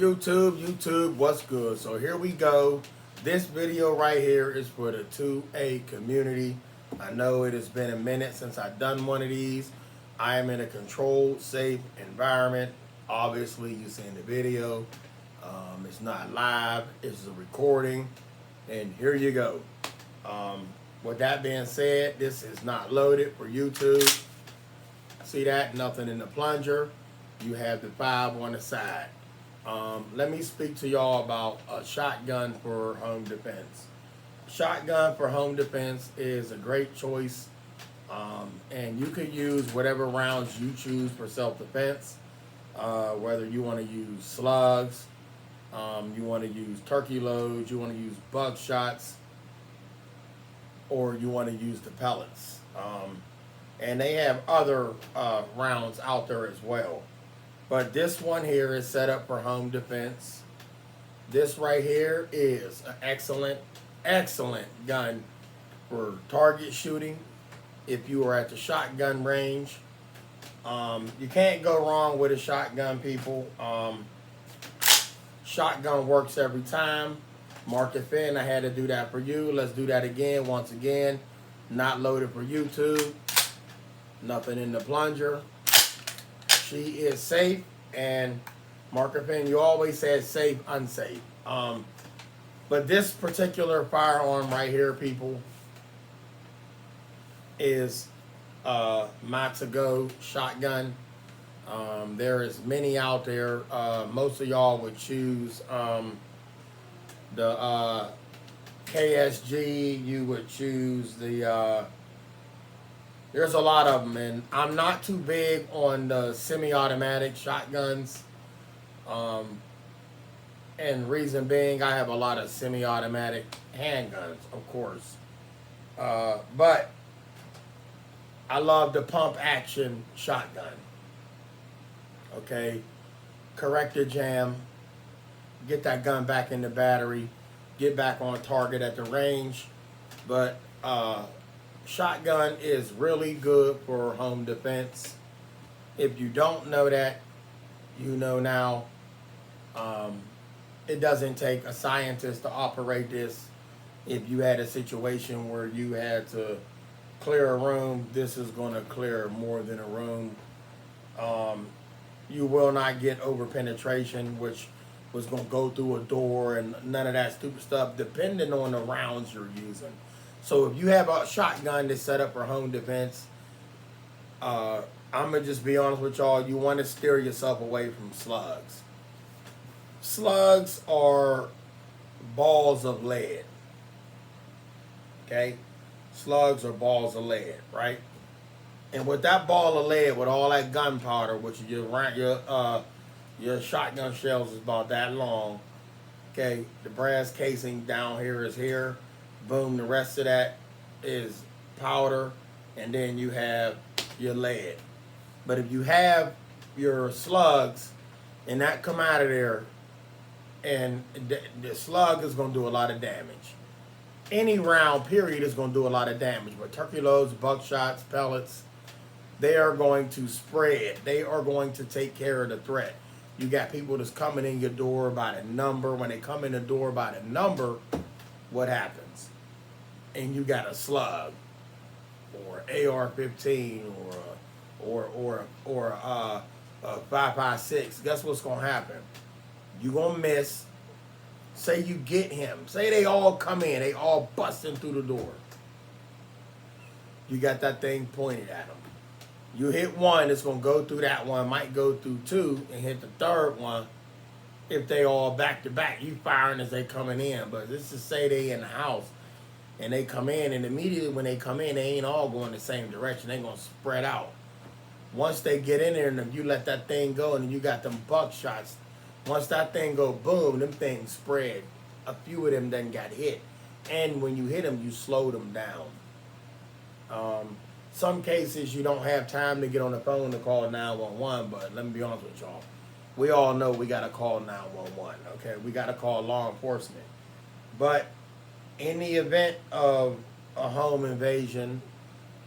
YouTube, what's good? So here we go. This video right here is for the 2A community. I know it has been a minute since I've done one of these. I am in a controlled, safe environment. Obviously, you seen the video. It's not live, it's a recording. And here you go. With that being said, this is not loaded for YouTube. See that? Nothing in the plunger. You have the 5 on the side. Let me speak to y'all about a shotgun for home defense. Shotgun for home defense is a great choice, and you could use whatever rounds you choose for self-defense, whether you want to use slugs, you want to use turkey loads, you want to use buckshots, or you want to use the pellets. And they have other rounds out there as well. But this one here is set up for home defense. This right here is an excellent gun for target shooting. If you are at the shotgun range, you can't go wrong with a shotgun, people. Shotgun works every time. Market Finn, I had to do that for you. Let's do that again, once again. Not loaded for YouTube. Nothing in the plunger. She is safe, and Market Finn, you always said safe, unsafe. But this particular firearm right here, people, is my to-go shotgun. There is many out there. Most of y'all would choose the KSG. You would choose the there's a lot of them, and I'm not too big on the semi-automatic shotguns. And reason being, I have a lot of semi-automatic handguns, of course. But I love the pump action shotgun. Okay, correct the jam, get that gun back in the battery, get back on target at the range. But shotgun is really good for home defense. If you don't know that, you know now. It doesn't take a scientist to operate this. If you had a situation where you had to clear a room, this is going to clear more than a room. You will not get over penetration, which was going to go through a door and none of that stupid stuff, depending on the rounds you're using. So if you have a shotgun that's set up for home defense, I'm going to just be honest with y'all, you want to steer yourself away from slugs. Slugs are balls of lead. Okay? Slugs are balls of lead, right? And with that ball of lead, with all that gunpowder, which your shotgun shells is about that long, okay, the brass casing down here is here. Boom, the rest of that is powder, and then you have your lead. But if you have your slugs and that come out of there, and the slug is going to do a lot of damage. Any round, period, is going to do a lot of damage. But turkey loads, buckshots, pellets, they are going to spread. They are going to take care of the threat. You got people that's coming in your door by the number. When they come in the door by the number, what happens? And you got a slug, or AR-15, or a 5.56. Guess what's gonna happen? You gonna miss. Say you get him. Say they all come in. They all busting through the door. You got that thing pointed at them. You hit one, it's gonna go through that one. Might go through two and hit the third one. If they all back to back, you firing as they coming in. But let's just say they in the house and they come in, and immediately when they come in, they ain't all going the same direction. They gonna spread out. Once they get in there, and if you let that thing go, and you got them buckshots, once that thing go boom, them things spread. A few of them then got hit, and when you hit them, you slow them down. Some cases you don't have time to get on the phone to call 911, but let me be honest with y'all. We all know we got to call 911, okay? We got to call law enforcement. But in the event of a home invasion,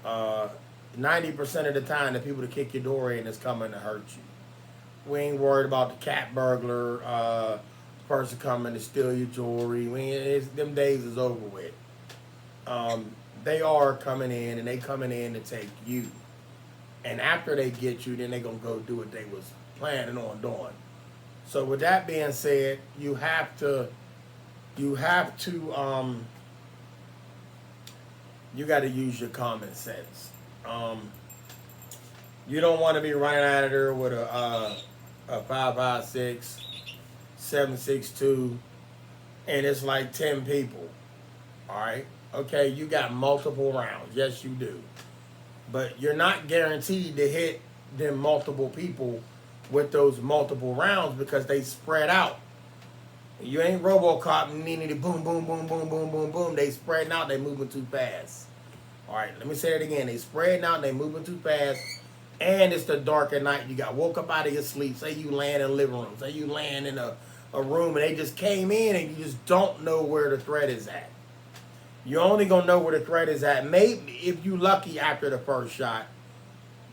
90% of the time, the people that kick your door in is coming to hurt you. We ain't worried about the cat burglar, person coming to steal your jewelry. Them days is over with. They are coming in and they coming in to take you. And after they get you, then they gonna go do what they was planning on doing. So with that being said, you got to use your common sense. You don't want to be running out of there with a 5.56, 7.62, and it's like 10 people. All right. Okay, you got multiple rounds. Yes, you do. But you're not guaranteed to hit them multiple people with those multiple rounds because they spread out. You ain't RoboCop needing to boom, boom, boom, boom, boom, boom, boom. They spreading out. They moving too fast. All right, let me say it again. They spreading out. They moving too fast. And it's the dark at night. You got woke up out of your sleep. Say you land in the living room. Say you land in a room and they just came in and you just don't know where the threat is at. You're only going to know where the threat is at. Maybe if you lucky after the first shot.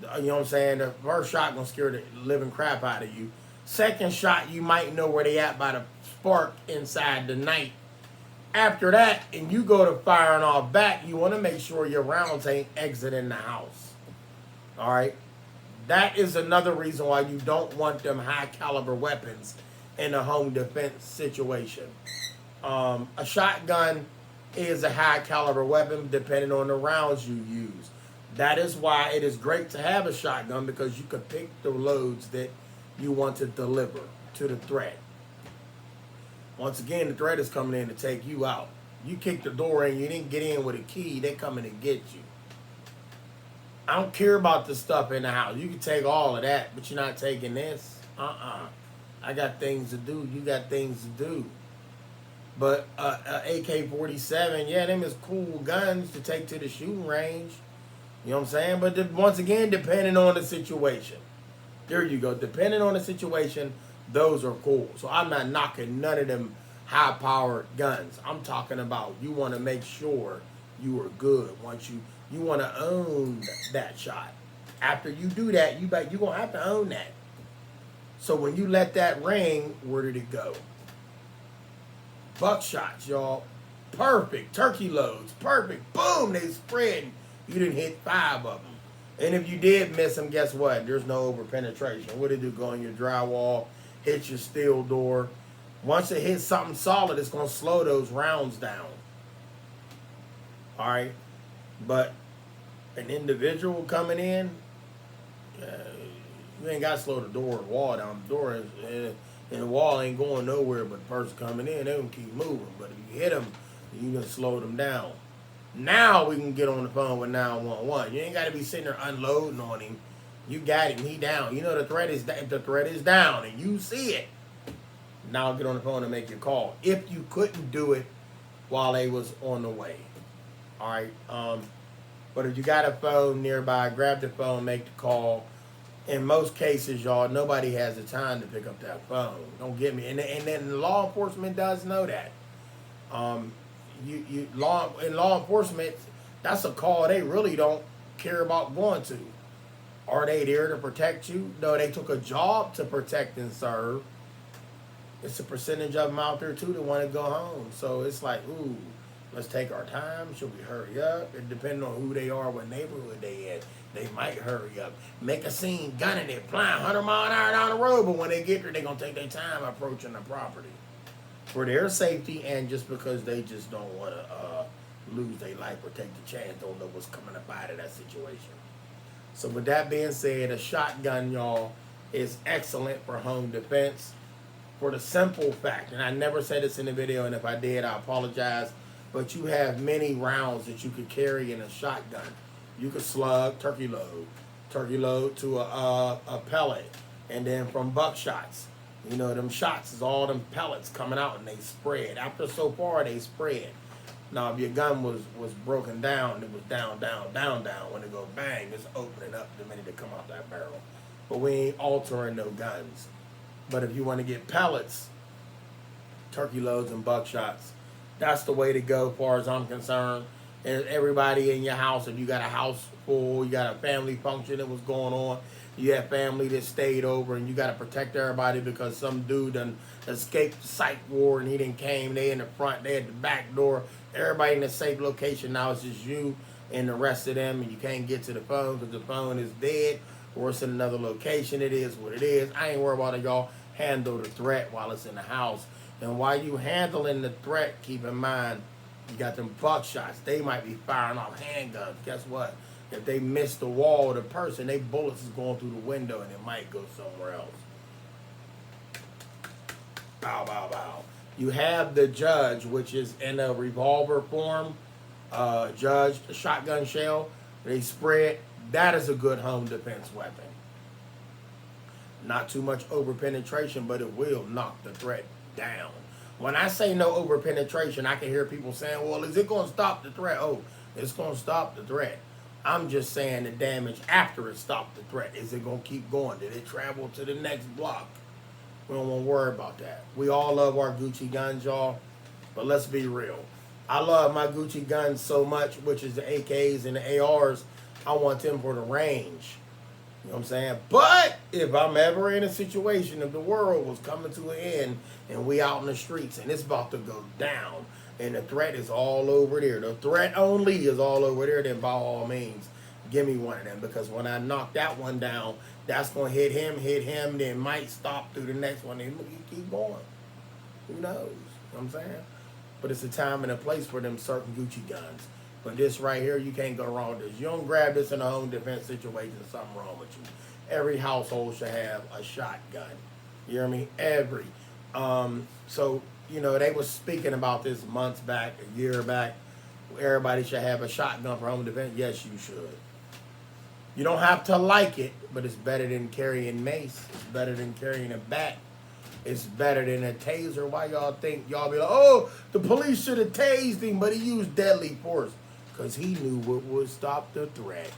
You know what I'm saying? The first shot going to scare the living crap out of you. Second shot, you might know where they at by the spark inside the night. After that, and you go to firing off back, you want to make sure your rounds ain't exiting the house. All right? That is another reason why you don't want them high caliber weapons in a home defense situation. A shotgun is a high caliber weapon depending on the rounds you use. That is why it is great to have a shotgun because you can pick the loads that you want to deliver to the threat. Once again, the threat is coming in to take you out. You kicked the door in, you didn't get in with a key, they're coming to get you. I don't care about the stuff in the house. You can take all of that, but you're not taking this. I got things to do. You got things to do. But AK-47, yeah, them is cool guns to take to the shooting range. You know what I'm saying? But once again, depending on the situation. There you go. Depending on the situation, those are cool. So I'm not knocking none of them high-powered guns. I'm talking about you want to make sure you are good. Once you want to own that shot. After you do that, you're going to have to own that. So when you let that ring, where did it go? Buckshots, y'all. Perfect. Turkey loads. Perfect. Boom, they spread. You didn't hit 5 of them. And if you did miss them, guess what? There's no over penetration. What did it do? Go in your drywall, hit your steel door. Once it hits something solid, it's going to slow those rounds down. All right? But an individual coming in, you ain't got to slow the door or wall down. The door is, and the wall ain't going nowhere, but the person coming in, they going to keep moving. But if you hit them, you can slow them down. Now we can get on the phone with 911. You ain't got to be sitting there unloading on him. You got him. He down. You know the threat is down, and you see it. Now get on the phone and make your call. If you couldn't do it while they was on the way. All right. But if you got a phone nearby, grab the phone, make the call. In most cases, y'all, nobody has the time to pick up that phone. Don't get me. And then law enforcement does know that. Law enforcement, that's a call they really don't care about going to. Are they there to protect you? No, they took a job to protect and serve. It's a percentage of them out there too that want to go home. So it's like, ooh, let's take our time. Should we hurry up? And depending on who they are, what neighborhood they in, they might hurry up, make a scene, gunning it, flying 100 mile an hour down the road. But when they get there, they're gonna take their time approaching the property for their safety and just because they just don't want to lose their life or take the chance, don't know what's coming up out of that situation. So with that being said, a shotgun, y'all, is excellent for home defense for the simple fact, and I never said this in the video, and if I did, I apologize, but you have many rounds that you could carry in a shotgun. You could slug, turkey load to a pellet, and then from buckshots. You know, them shots is all them pellets coming out and they spread. After so far, they spread. Now, if your gun was broken down, it was down. When it go bang, it's opening up the minute it come out that barrel. But we ain't altering no guns. But if you want to get pellets, turkey loads and buckshots, that's the way to go as far as I'm concerned. and everybody in your house, if you got a house full, you got a family function that was going on, you have family that stayed over, and you got to protect everybody because some dude done escaped the psych ward and he didn't came. They in the front, they at the back door. Everybody in a safe location. Now it's just you and the rest of them, and you can't get to the phone because the phone is dead or it's in another location. It is what it is. I ain't worried about it, y'all. Handle the threat while it's in the house. And while you handling the threat, keep in mind, you got them buckshots. They might be firing off handguns. Guess what? If they miss the wall of the person, they bullets is going through the window and it might go somewhere else. Bow, bow, bow. You have the judge, which is in a revolver form. Judge, the shotgun shell. They spread. That is a good home defense weapon. Not too much over penetration, but it will knock the threat down. When I say no over penetration, I can hear people saying, well, is it going to stop the threat? Oh, it's going to stop the threat. I'm just saying the damage after it stopped the threat. Is it going to keep going? Did it travel to the next block? We don't want to worry about that. We all love our Gucci guns, y'all. But let's be real. I love my Gucci guns so much, which is the AKs and the ARs. I want them for the range. You know what I'm saying? But if I'm ever in a situation, if the world was coming to an end and we out in the streets and it's about to go down and the threat is all over there, the threat only is all over there, then by all means, give me one of them. Because when I knock that one down, that's going to hit him, then might stop through the next one and keep going. Who knows? You know what I'm saying? But it's a time and a place for them certain Gucci guns. But this right here, you can't go wrong with this. You don't grab this in a home defense situation, something wrong with you. Every household should have a shotgun. You hear me? Every. So, you know, they was speaking about this months back, a year back. Everybody should have a shotgun for home defense. Yes, you should. You don't have to like it, but it's better than carrying mace. It's better than carrying a bat. It's better than a taser. Why y'all think y'all be like, oh, the police should have tased him, but he used deadly force? Because he knew what would stop the threat.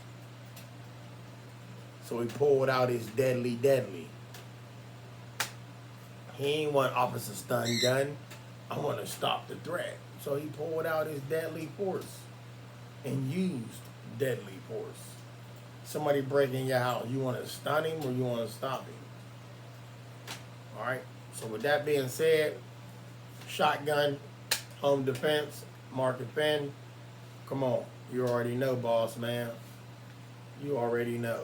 So he pulled out his deadly. He ain't want officer stun gun. I want to stop the threat. So he pulled out his deadly force and used deadly force. Somebody breaking your house, you want to stun him or you want to stop him? All right. So with that being said, shotgun, home defense, Market Finn. Come on, you already know, boss man. You already know.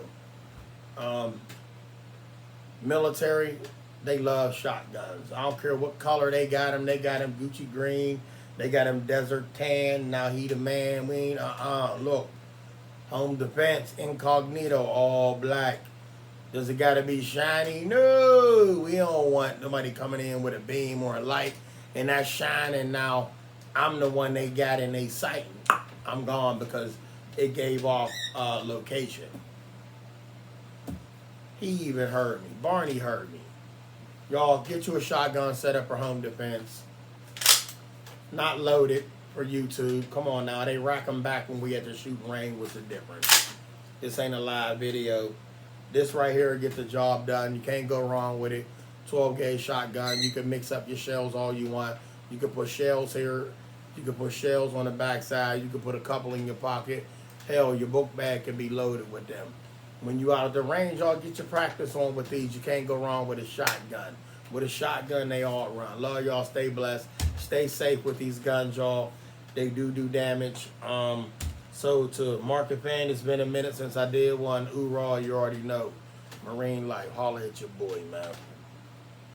Military, they love shotguns. I don't care what color they got them. They got them Gucci green. They got them desert tan. Now he the man. We ain't, look. Home defense, incognito, all black. Does it got to be shiny? No. We don't want nobody coming in with a beam or a light and that's shining. Now, I'm the one they got in they sight. I'm gone because it gave off location. He even heard me. Barney heard me. Y'all, get you a shotgun set up for home defense. Not loaded for YouTube. Come on now. They rack them back when we at the shooting range. What's the difference? This ain't a live video. This right here will get the job done. You can't go wrong with it. 12 gauge shotgun. You can mix up your shells all you want. You can put shells here. You can put shells on the backside. You can put a couple in your pocket. Hell, your book bag can be loaded with them. When you out of the range, y'all get your practice on with these. You can't go wrong with a shotgun. With a shotgun, they all run. Love y'all. Stay blessed. Stay safe with these guns, y'all. They do damage. So to Market Fan, it's been a minute since I did one. Oorah, you already know. Marine Life. Holler at your boy, man.